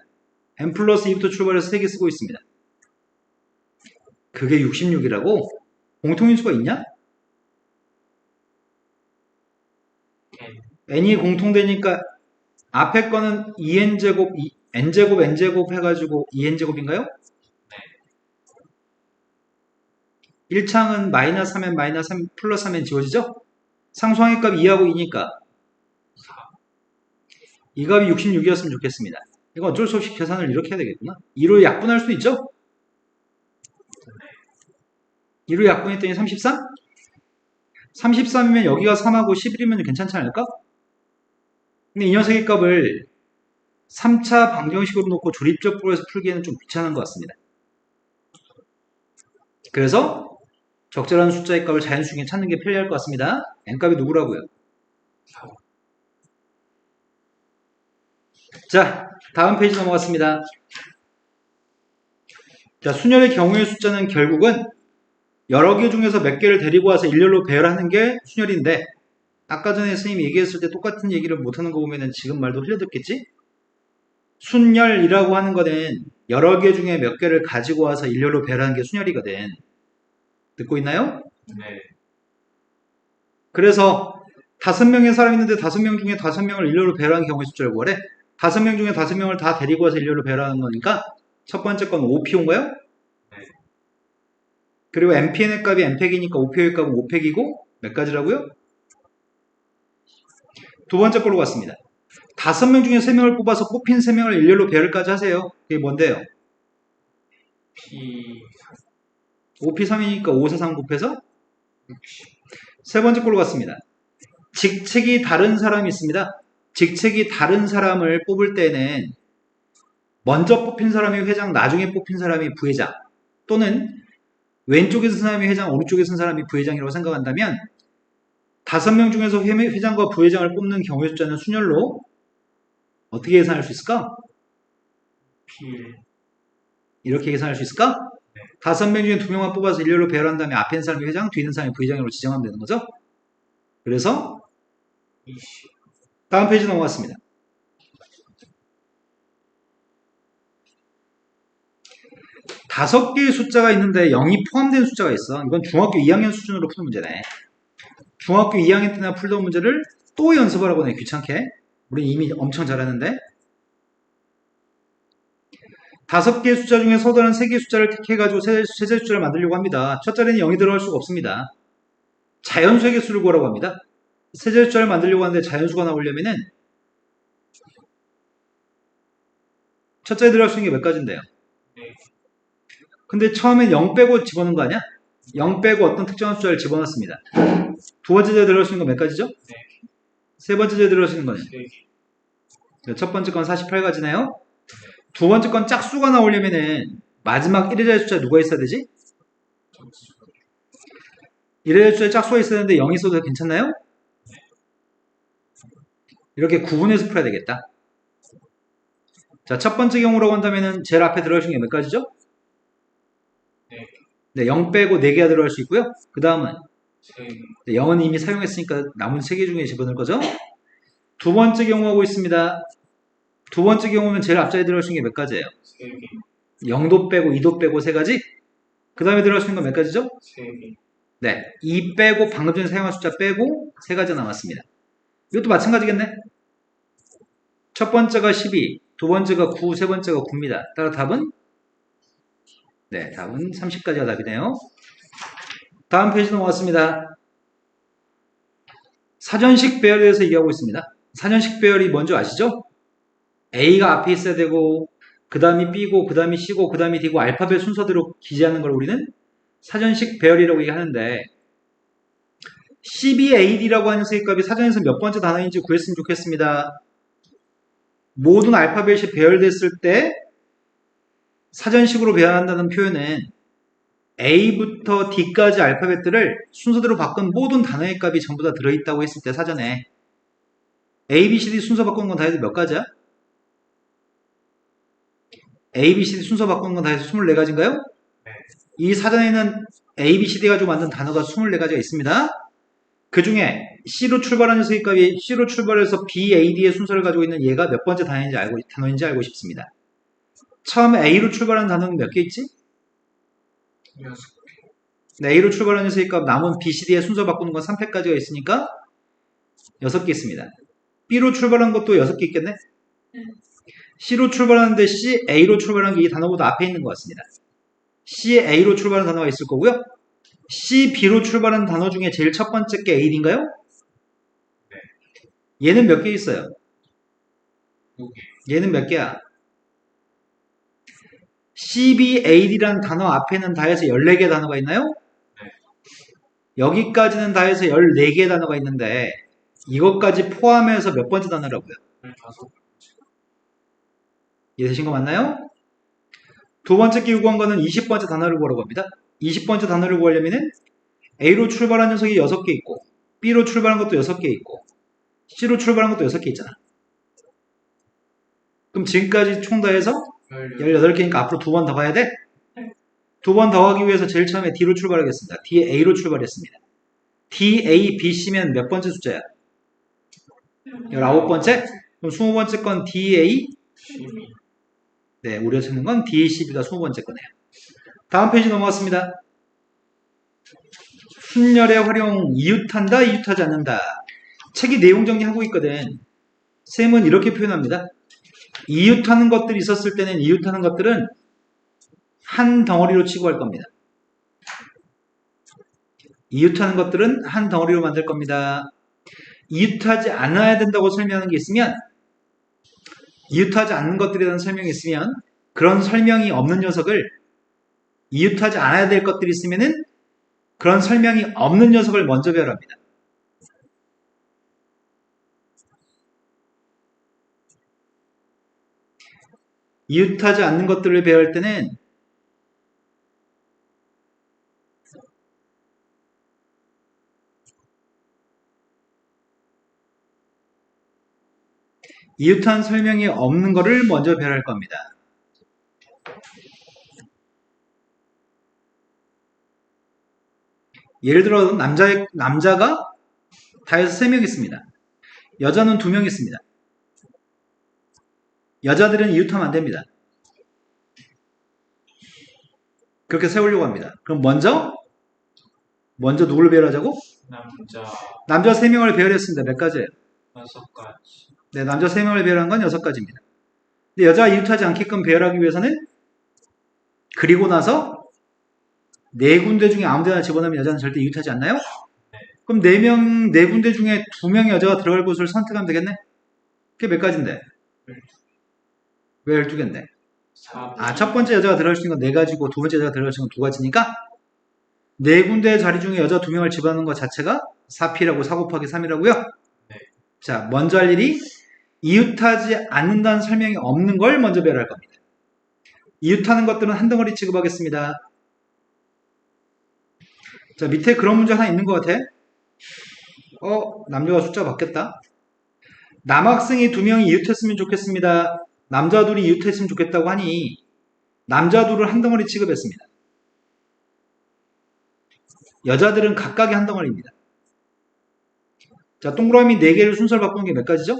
n 플러스 2부터 출발해서 3개 쓰고 있습니다. 그게 66이라고? 공통인수가 있냐? n, n이 공통되니까 앞에 거는 2n제곱, n제곱, n제곱 해가지고 2n제곱인가요? 1창은 마이너스 3엔 마이너스 3 플러스 3엔 지워지죠? 상수항의 값 2하고 2니까 4, 이 값이 66이었으면 좋겠습니다. 이건 어쩔 수 없이 계산을 이렇게 해야 되겠구나. 2로 약분할 수 있죠? 2로 약분했더니 33? 33이면 여기가 3하고 11이면 괜찮지 않을까? 근데 이 녀석의 값을 3차 방정식으로 놓고 조립적으로 해서 풀기에는 좀 귀찮은 것 같습니다. 그래서 적절한 숫자의 값을 자연수 중에 찾는 게 편리할 것 같습니다. n값이 누구라고요? 4, 자, 다음 페이지 넘어갔습니다. 자, 순열의 경우의 숫자는 결국은 여러 개 중에서 몇 개를 데리고 와서 일렬로 배열하는 게 순열인데 아까 전에 선생님이 얘기했을 때 똑같은 얘기를 못하는 거 보면 지금 말도 흘려듣겠지? 순열이라고 하는 거는 여러 개 중에 몇 개를 가지고 와서 일렬로 배열하는 게 순열이거든. 듣고 있나요? 네, 그래서 5명의 사람이 있는데 5명 중에 5명을 일렬로 배열하는 경우의 숫자를 구하래. 5명 중에 5명을 다 데리고 와서 일렬로 배열하는 거니까 첫 번째 건 5p온가요? 네, 그리고 npn의 값이 n팩이니까 5p의 값은 5팩이고 몇 가지라고요? 두 번째 걸로 갔습니다. 5명 중에 3명을 뽑아서 뽑힌 3명을 일렬로 배열까지 하세요. 그게 뭔데요? P, 5p 3이니까 5, 4, 3 곱해서 60, 세 번째 걸로 갔습니다. 직책이 다른 사람이 있습니다. 직책이 다른 사람을 뽑을 때는 먼저 뽑힌 사람이 회장, 나중에 뽑힌 사람이 부회장 또는 왼쪽에 쓴 사람이 회장, 오른쪽에 쓴 사람이 부회장이라고 생각한다면 5명 중에서 회장과 부회장을 뽑는 경우의 숫자는 순열로 어떻게 계산할 수 있을까? P1, 이렇게 계산할 수 있을까? 네. 5명 중에 2명만 뽑아서 일렬로 배열한 다음에 앞에 있는 사람이 회장, 뒤에 있는 사람이 부회장으로 지정하면 되는 거죠. 그래서 20. 다음 페이지 넘어갔습니다. 다섯 개의 숫자가 있는데 0이 포함된 숫자가 있어. 이건 중학교 2학년 수준으로 푸는 문제네. 중학교 2학년 때나 풀던 문제를 또 연습하라고 해, 귀찮게. 우린 이미 엄청 잘하는데. 다섯 개의 숫자 중에 서다른 세 개의 숫자를 택해가지고 세자리 숫자를 만들려고 합니다. 첫 자리는 0이 들어갈 수가 없습니다. 자연수의 개수를 구하라고 합니다. 세자리 숫자를 만들려고 하는데 자연수가 나오려면은 첫 자리에 들어갈 수 있는 게 몇 가지인데요? 네. 근데 처음엔 0 빼고 집어넣은 거 아니야? 0 빼고 어떤 특정한 숫자를 집어넣습니다. 두 번째 자리에 들어갈 수 있는 건 몇 가지죠? 네. 세 번째 자리에 들어갈 수 있는 거는? 3개. 첫 번째 건 48가지네요. 두 번째 건 짝수가 나오려면은 마지막 1의 자리 숫자에 누가 있어야 되지? 1의 자리 숫자에 짝수가 있어야 되는데 0이 있어도 괜찮나요? 이렇게 구분해서 풀어야 되겠다. 자, 첫 번째 경우라고 한다면은 제일 앞에 들어갈 수 있는 게 몇 가지죠? 네, 0 빼고 4개가 들어갈 수 있고요. 그 다음은 3개. 0은 이미 사용했으니까 남은 3개 중에 집어넣을 거죠? 두 번째 경우하고 있습니다. 두 번째 경우는 제일 앞자리에 들어갈 수 있는 게 몇 가지예요? 3개. 0도 빼고 2도 빼고 3가지? 그 다음에 들어갈 수 있는 건 몇 가지죠? 3개. 네, 2 빼고 방금 전에 사용한 숫자 빼고 3가지 남았습니다. 이것도 마찬가지겠네? 첫 번째가 12, 두 번째가 9, 세 번째가 9입니다. 따라 답은? 네, 답은 30가지가 답이네요. 다음 페이지 넘어갔습니다. 사전식 배열에 대해서 얘기하고 있습니다. 사전식 배열이 뭔지 아시죠? A가 앞에 있어야 되고 그 다음이 B고 그 다음이 C고 그 다음이 D고 알파벳 순서대로 기재하는 걸 우리는 사전식 배열이라고 얘기하는데 CBAD라고 하는 수익값이 사전에서 몇 번째 단어인지 구했으면 좋겠습니다. 모든 알파벳이 배열됐을 때 사전식으로 배열한다는 표현은 A부터 D까지 알파벳들을 순서대로 바꾼 모든 단어의 값이 전부 다 들어있다고 했을 때 사전에 A, B, C, D 순서 바꾸는 건 다 해서 몇 가지야? A, B, C, D 순서 바꾸는 건 다 해서 24가지인가요? 네. 이 사전에는 A, B, C, D 가지고 만든 단어가 24가지가 있습니다. 그 중에 C로 출발하는 수익값이 C로 출발해서 B, A, D의 순서를 가지고 있는 얘가 몇 번째 단어인지 알고 싶습니다. 처음에 A로 출발하는 단어는 몇 개 있지? 6개. 네, A로 출발하는 수익값 남은 B, C, D의 순서 바꾸는 건 3팩까지가 있으니까 6개 있습니다. B로 출발한 것도 6개 있겠네? C로 출발하는데 C, A로 출발한 게 이 단어보다 앞에 있는 것 같습니다. C, A로 출발하는 단어가 있을 거고요. C, B로 출발하는 단어 중에 제일 첫 번째 게 AD인가요? 네. 얘는 몇 개 있어요? 2개. 얘는 몇 개야? CBAD라는 단어 앞에는 다 해서 14개 단어가 있나요? 네. 여기까지는 다 해서 14개의 단어가 있는데 이것까지 포함해서 몇 번째 단어라고요? 15개. 이해되신 거 맞나요? 두 번째 끼고 구한 거는 20번째 단어를 구하라고 합니다. 20번째 단어를 구하려면은 A로 출발한 녀석이 6개 있고 B로 출발한 것도 6개 있고 C로 출발한 것도 6개 있잖아. 그럼 지금까지 총 다 해서 18개니까 앞으로 두 번 더 가야 돼? 두 번 더 가기 위해서 제일 처음에 D로 출발하겠습니다. DA로 출발했습니다. DA, BC면 몇 번째 숫자야? 19번째? 그럼 20번째 건 DA? 12. 네, 우리가 찾는 건 DACB가 20번째 거네요. 다음 페이지 넘어갔습니다. 순열의 활용, 이웃한다, 이웃하지 않는다. 책이 내용 정리하고 있거든. 쌤은 이렇게 표현합니다. 이웃하는 것들이 있었을 때는 이웃하는 것들은 한 덩어리로 취급할 겁니다. 이웃하는 것들은 한 덩어리로 만들 겁니다. 이웃하지 않아야 된다고 설명하는 게 있으면 이웃하지 않는 것들에 대한 설명이 있으면 그런 설명이 없는 녀석을 이웃하지 않아야 될 것들이 있으면은 그런 설명이 없는 녀석을 먼저 배열합니다. 이웃하지 않는 것들을 배울 때는 이웃한 설명이 없는 것을 먼저 배열할 겁니다. 예를 들어 남자가 다 해서 3명 있습니다. 여자는 2명 있습니다. 여자들은 이웃하면 안 됩니다. 그렇게 세우려고 합니다. 그럼 먼저 누구를 배열하자고? 남자 남자 3명을 배열했습니다. 몇 가지예요? 6가지. 네, 남자 3명을 배열한 건 6가지입니다. 근데 여자가 이웃하지 않게끔 배열하기 위해서는 그리고 나서 4군데 중에 아무 데나 집어넣으면 여자는 절대 이웃하지 않나요? 그럼 4군데 중에 2명의 여자가 들어갈 곳을 선택하면 되겠네? 그게 몇 가지인데? 왜 12개인데? 4. 첫 번째 여자가 들어갈 수 있는 건 4가지고 두 번째 여자가 들어갈 수 있는 건 2가지니까 4군데의 자리 중에 여자 2명을 집어넣는 것 자체가 4P라고 4 곱하기 3이라고요? 네. 자, 먼저 할 일이 이웃하지 않는다는 설명이 없는 걸 먼저 배열할 겁니다. 이웃하는 것들은 한 덩어리 취급하겠습니다. 자, 밑에 그런 문제 하나 있는 것 같아. 남녀가 숫자 바뀌었다. 남학생이 2명이 이웃했으면 좋겠습니다. 남자 둘이 이웃했으면 좋겠다고 하니 남자 둘을 한 덩어리 취급했습니다. 여자들은 각각의 한 덩어리입니다. 자, 동그라미 4개를 순서를 바꾸는 게 몇 가지죠?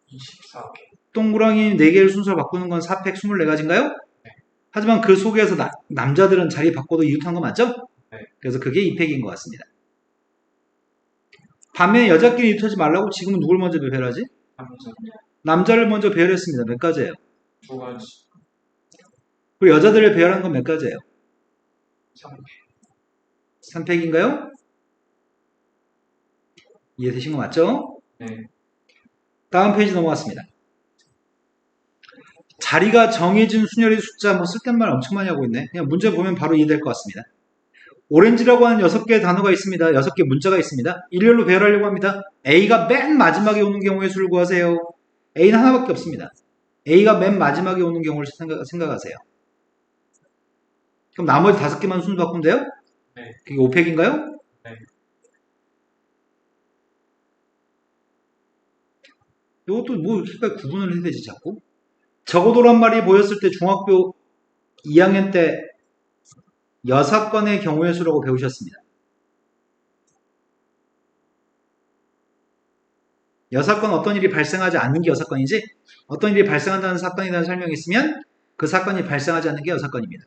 24개. 동그라미 4개를 순서를 바꾸는 건 4팩 24가지인가요? 네. 하지만 그 속에서 남자들은 자리 바꿔도 이웃한 거 맞죠? 네. 그래서 그게 2팩인 것 같습니다. 반면에 여자끼리 이웃하지 말라고 지금은 누굴 먼저 배열하지? 남자를 먼저 배열했습니다. 몇 가지예요? 2가지. 그리고 여자들을 배열한 건 몇 가지예요? 3개. 3팩인가요? 이해되신 거 맞죠? 네. 다음 페이지 넘어갔습니다. 자리가 정해진 순열의 숫자 쓸데없는 말 엄청 많이 하고 있네. 그냥 문제 보면 바로 이해될 것 같습니다. 오렌지라고 하는 6개의 단어가 있습니다. 6개 문자가 있습니다. 일렬로 배열하려고 합니다. A가 맨 마지막에 오는 경우의 수를 구하세요. A는 하나밖에 없습니다. A가 맨 마지막에 오는 경우를 생각하세요. 그럼 나머지 5개만 순서 바꾸면 돼요? 네. 그게 5팩인가요? 네. 이것도 색깔 구분을 해야 되지 자꾸. 적어도란 말이 보였을 때 중학교 2학년 때 여사건의 경우의 수라고 배우셨습니다. 여사건 어떤 일이 발생하지 않는 게 여사건이지 어떤 일이 발생한다는 사건이라는 설명이 있으면 그 사건이 발생하지 않는 게 여사건입니다.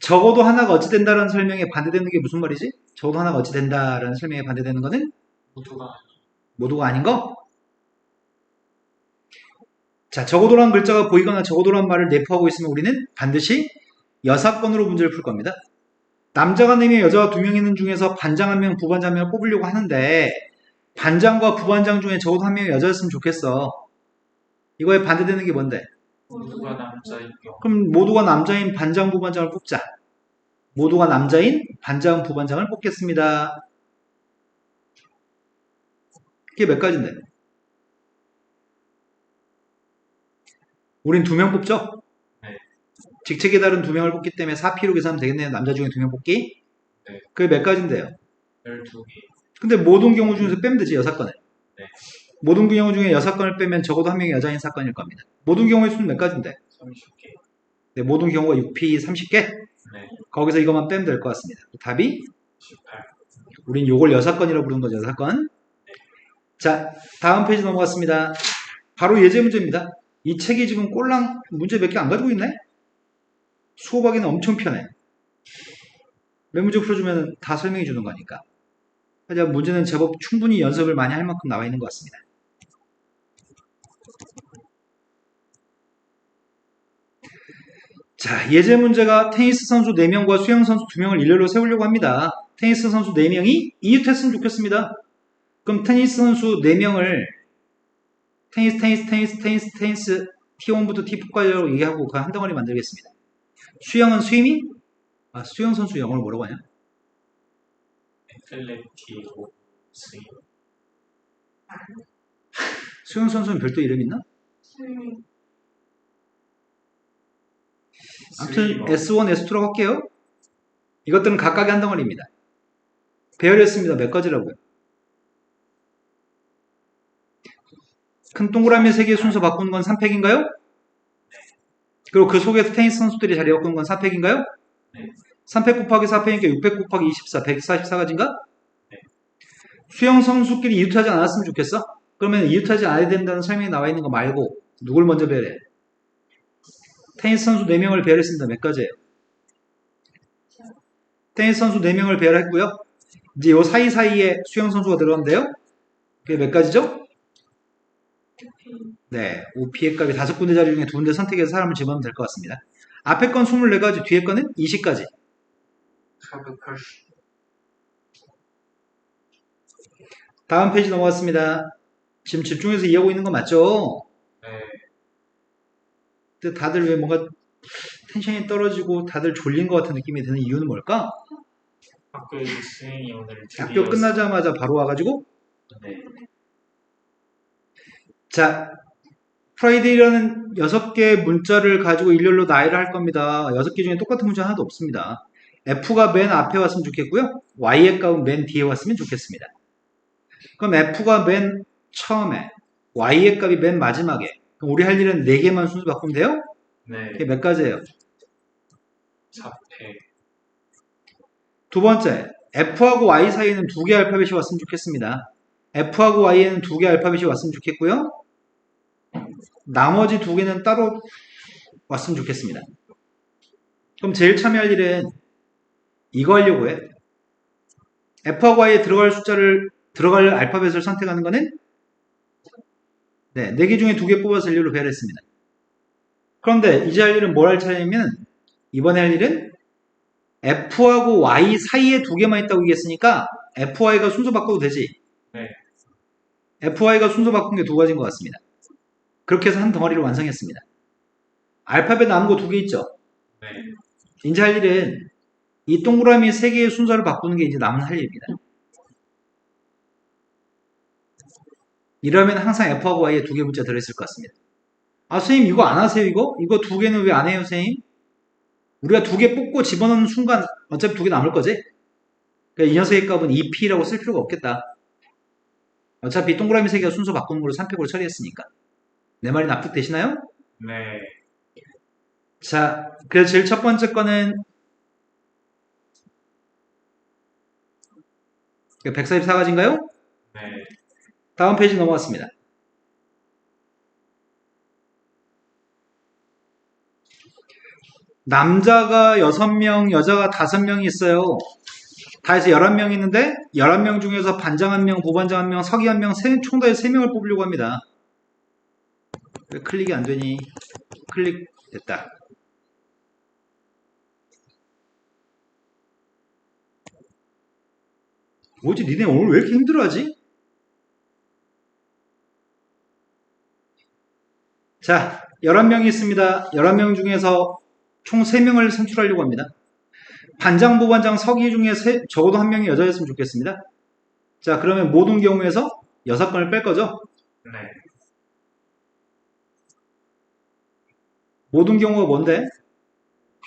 적어도 하나가 어찌 된다라는 설명에 반대되는 게 무슨 말이지? 적어도 하나가 어찌 된다라는 설명에 반대되는 거는 모두가 아닌 거? 자, 적어도란 글자가 보이거나 적어도란 말을 내포하고 있으면 우리는 반드시 여사건으로 문제를 풀 겁니다. 남자가 4명, 여자가 2명 있는 중에서 반장 1명, 부반장 1명을 뽑으려고 하는데 반장과 부반장 중에 적어도 1명이 여자였으면 좋겠어. 이거에 반대되는 게 뭔데? 모두가 남자인 경우. 그럼 모두가 남자인 반장, 부반장을 뽑자. 모두가 남자인 반장, 부반장을 뽑겠습니다. 그게 몇 가지인데? 우린 2명 뽑죠? 네. 직책이 다른 2명을 뽑기 때문에 4P로 계산하면 되겠네요. 남자 중에 2명 뽑기. 네. 그게 몇 가지인데요? 12개. 근데 모든 경우 중에서 빼면 되지, 여사건을. 네. 모든 경우 중에 여사건을 빼면 적어도 1명이 여자인 사건일 겁니다. 모든 경우의 수는 몇 가지인데? 30개. 네, 모든 경우가 6P 30개? 네. 거기서 이것만 빼면 될 것 같습니다. 답이? 18. 우린 요걸 여사건이라고 부르는 거죠, 여사건. 자, 다음 페이지 넘어갔습니다. 바로 예제 문제입니다. 이 책이 지금 꼴랑 문제 몇 개 안 가지고 있네? 수업하기는 엄청 편해. 몇 문제 풀어주면 다 설명해 주는 거니까. 하지만 문제는 제법 충분히 연습을 많이 할 만큼 나와 있는 것 같습니다. 자, 예제 문제가 테니스 선수 4명과 수영 선수 2명을 일렬로 세우려고 합니다. 테니스 선수 4명이 이웃했으면 좋겠습니다. 그럼 테니스 선수 4명을 테니스 T1부터 T4까지라고 얘기하고 그 한 덩어리 만들겠습니다. 수영은 스위밍? 수영 선수 영어로 뭐라고 하냐? 애틀레티코 스윙. 수영 선수는 별도 이름 있나? 아무튼 S1, S2라고 할게요. 이것들은 각각의 한 덩어리입니다. 배열했습니다. 몇 가지라고요? 큰 동그라미 3개 순서 바꾸는 건 3팩인가요? 그리고 그 속에서 테니스 선수들이 자리 바꾸는 건 4팩인가요? 네. 3팩 곱하기 4팩이니까 6팩 곱하기 24, 144가지인가? 네. 수영 선수끼리 이웃하지 않았으면 좋겠어? 그러면 이웃하지 않아야 된다는 설명이 나와 있는 거 말고 누굴 먼저 배려해? 테니스 선수 4명을 배려했습니다. 몇 가지예요? 테니스 선수 4명을 배려했고요. 이제 요 사이사이에 수영 선수가 들어갔는데요. 그게 몇 가지죠? 네, OP의 값이 5군데 자리 중에 2군데 선택해서 사람을 집어넣으면 될 것 같습니다. 앞에 건 24가지, 뒤에 거는 20가지. 480. 다음 페이지 넘어갔습니다. 지금 집중해서 이해하고 있는 거 맞죠? 네. 근데 다들 왜 뭔가 텐션이 떨어지고 다들 졸린 것 같은 느낌이 드는 이유는 뭘까? 학교에 선생님이 오늘 학교 끝나자마자 바로 와가지고 네. 자, 프라이데이라는 6개의 문자를 가지고 일렬로 나열을 할 겁니다. 6개 중에 똑같은 문자 하나도 없습니다. F가 맨 앞에 왔으면 좋겠고요. Y의 값은 맨 뒤에 왔으면 좋겠습니다. 그럼 F가 맨 처음에, Y의 값이 맨 마지막에. 그럼 우리 할 일은 4개만 순서 바꾸면 돼요? 네. 그게 몇 가지예요? 4패. 두 번째, F하고 Y 사이에는 2개 알파벳이 왔으면 좋겠습니다. F하고 Y에는 2개 알파벳이 왔으면 좋겠고요. 나머지 2개는 따로 왔으면 좋겠습니다. 그럼 제일 참여할 일은 이거 하려고 해. F하고 Y에 들어갈 알파벳을 선택하는 거는 네, 4개 중에 2개 뽑아서 일렬로 배열했습니다. 그런데 이제 할 일은 뭘 할 차례냐면 이번에 할 일은 F하고 Y 사이에 2개만 있다고 얘기했으니까 FY가 순서 바꿔도 되지. 네. FY가 순서 바꾼 게 2가지인 것 같습니다. 그렇게 해서 한 덩어리를 완성했습니다. 알파벳 남은 거 2개 있죠? 네. 이제 할 일은 이 동그라미 3개의 순서를 바꾸는 게 이제 남은 할 일입니다. 이러면 항상 F하고 Y에 2개 문자 들어있을 것 같습니다. 아, 선생님 이거 안 하세요 이거? 이거 2개는 왜 안 해요 선생님? 우리가 2개 뽑고 집어넣는 순간 어차피 2개 남을 거지? 그러니까 이 녀석의 값은 2P라고 쓸 필요가 없겠다. 어차피 동그라미 3개가 순서 바꾸는 걸로 3팩으로 처리했으니까. 내 말이 납득되시나요? 네. 자, 그래서 제일 첫 번째 거는 144가지인가요? 네. 다음 페이지 넘어갔습니다. 남자가 6명, 여자가 5명이 있어요. 다 해서 11명 있는데 11명 중에서 반장 1명, 부반장 1명, 서기 1명, 총 다 3명을 뽑으려고 합니다. 왜 클릭이 안 되니? 클릭 됐다. 뭐지? 니네 오늘 왜 이렇게 힘들어하지? 자, 11명이 있습니다. 11명 중에서 총 3명을 선출하려고 합니다. 반장, 부반장, 서기 중에 적어도 1명이 여자였으면 좋겠습니다. 자, 그러면 모든 경우에서 6건을 뺄 거죠? 네. 모든 경우가 뭔데?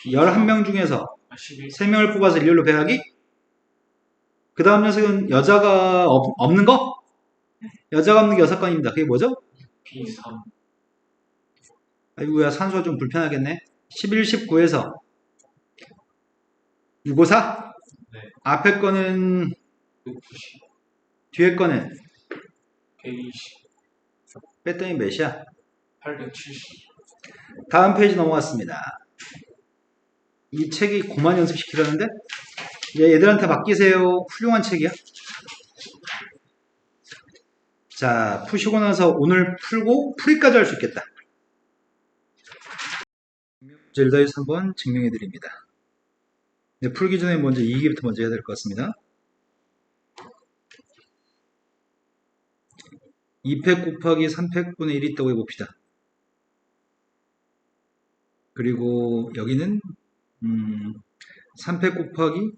11명 중에서 11. 3명을 뽑아서 일렬로 배하기? 그 다음 녀석은 여자가 없는 거? 여자가 없는 게 6건입니다. 그게 뭐죠? P3. 아이고야, 산수가 좀 불편하겠네. 11, 19에서 654? 네. 앞에 거는 690. 뒤에 거는 120. 뺐더니 몇이야? 870. 다음 페이지 넘어갔습니다. 이 책이 고만 연습시키라는데? 얘들한테 맡기세요. 훌륭한 책이야. 자, 푸시고 나서 오늘 풀고 풀이까지 할 수 있겠다. 문제를 다해서 한번 증명해 드립니다. 네, 풀기 전에 먼저 이 얘기부터 먼저 해야 될 것 같습니다. 2팩 곱하기 3팩분의 1이 있다고 해봅시다. 그리고 여기는 3팩 곱하기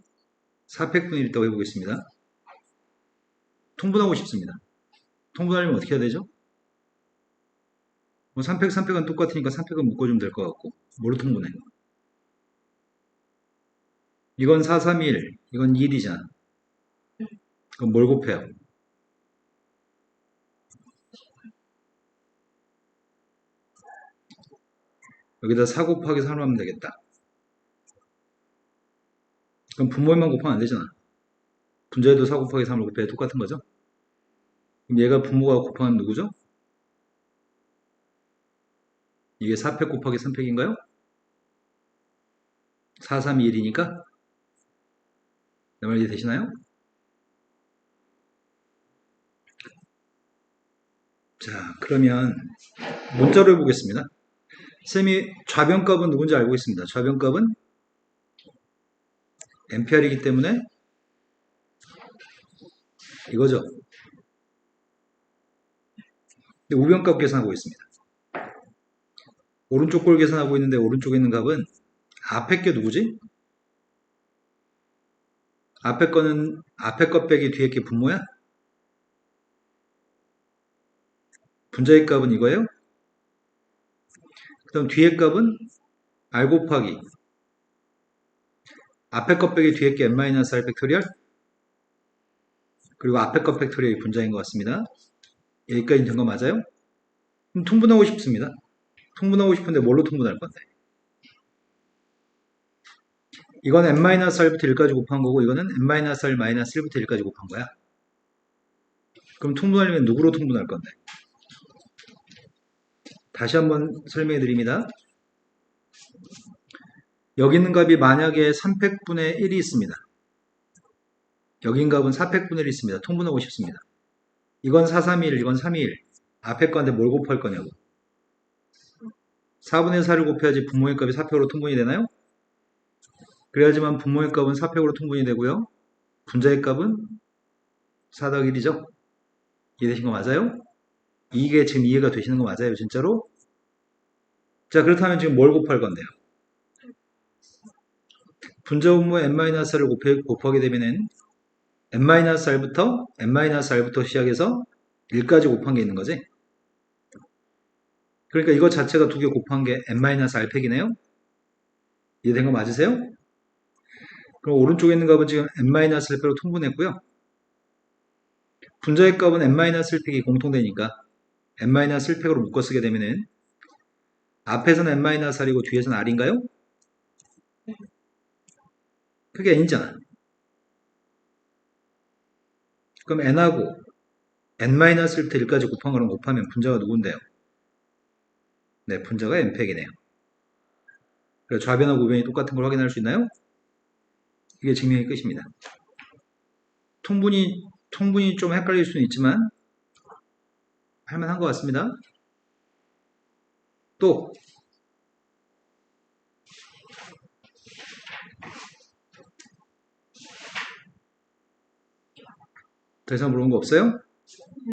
4팩분의 1이 있다고 해보겠습니다. 통분하고 싶습니다. 통분하려면 어떻게 해야 되죠? 뭐 3팩, 3팩은 똑같으니까 3팩은 묶어주면 될 것 같고 뭐로 통분해? 이건 4, 3, 1, 이건 2D잖아. 그럼 뭘 곱해요? 여기다 4 곱하기 3을 하면 되겠다. 그럼 분모에만 곱하면 안 되잖아. 분자에도 4 곱하기 3을 곱해야 똑같은 거죠? 그럼 얘가 분모가 곱하면 누구죠? 이게 4팩 곱하기 3팩인가요? 4, 3, 2, 1이니까? 내 말 이해되시나요? 자, 그러면 문자로 해보겠습니다. 쌤이 좌변값은 누군지 알고 있습니다. 좌변값은 MPR이기 때문에 이거죠. 근데 우변값 계산하고 있습니다. 오른쪽 꼴 계산하고 있는데 오른쪽에 있는 값은 앞에 게 누구지? 앞에 거는 앞에 것 빼기 뒤에 게 분모야? 분자의 값은 이거예요? 그럼 뒤에 값은 R 곱하기 앞에 것 빼기 뒤에 게 n-r 팩토리얼 그리고 앞에 것 팩토리얼이 분자인 것 같습니다. 여기까지 된 거 맞아요? 그럼 통분하고 싶습니다. 통분하고 싶은데 뭘로 통분할 건데? 이건 n-r부터 1까지 곱한 거고 이거는 n-r -1부터 1까지 곱한 거야. 그럼 통분하려면 누구로 통분할 건데? 다시 한번 설명해 드립니다. 여기 있는 값이 만약에 3팩분의 1이 있습니다. 여기 있는 값은 4팩분의 1이 있습니다. 통분하고 싶습니다. 이건 4, 3, 1, 이건 3, 2, 1. 앞에 건데 뭘 곱할 거냐고. 4분의 4를 곱해야지 분모의 값이 4팩으로 통분이 되나요? 그래야지만 분모의 값은 4팩으로 통분이 되고요. 분자의 값은 4 더하기 1이죠. 이해되신 거 맞아요? 이게 지금 이해가 되시는 거 맞아요? 진짜로? 자, 그렇다면 지금 뭘 곱할 건데요? 분자 분모의 n-r을 곱하게 되면은 n-r부터 시작해서 1까지 곱한 게 있는 거지? 그러니까 이거 자체가 두 개 곱한 게 n-r팩이네요? 이해된 거 맞으세요? 그럼 오른쪽에 있는 값은 지금 n-1팩으로 통분했고요. 분자의 값은 n-1팩이 공통되니까 n-1팩으로 묶어 쓰게 되면은 앞에서는 n-r이고 뒤에서는 r인가요? 그게 n이잖아. 그럼 n하고 n-1부터 1까지 곱한 거랑 곱하면 분자가 누군데요? 네, 분자가 n팩이네요. 그래서 좌변하고 우변이 똑같은 걸 확인할 수 있나요? 이게 증명의 끝입니다. 통분이 좀 헷갈릴 수는 있지만 할만한 것 같습니다. 또 더 이상 물어본 거 없어요?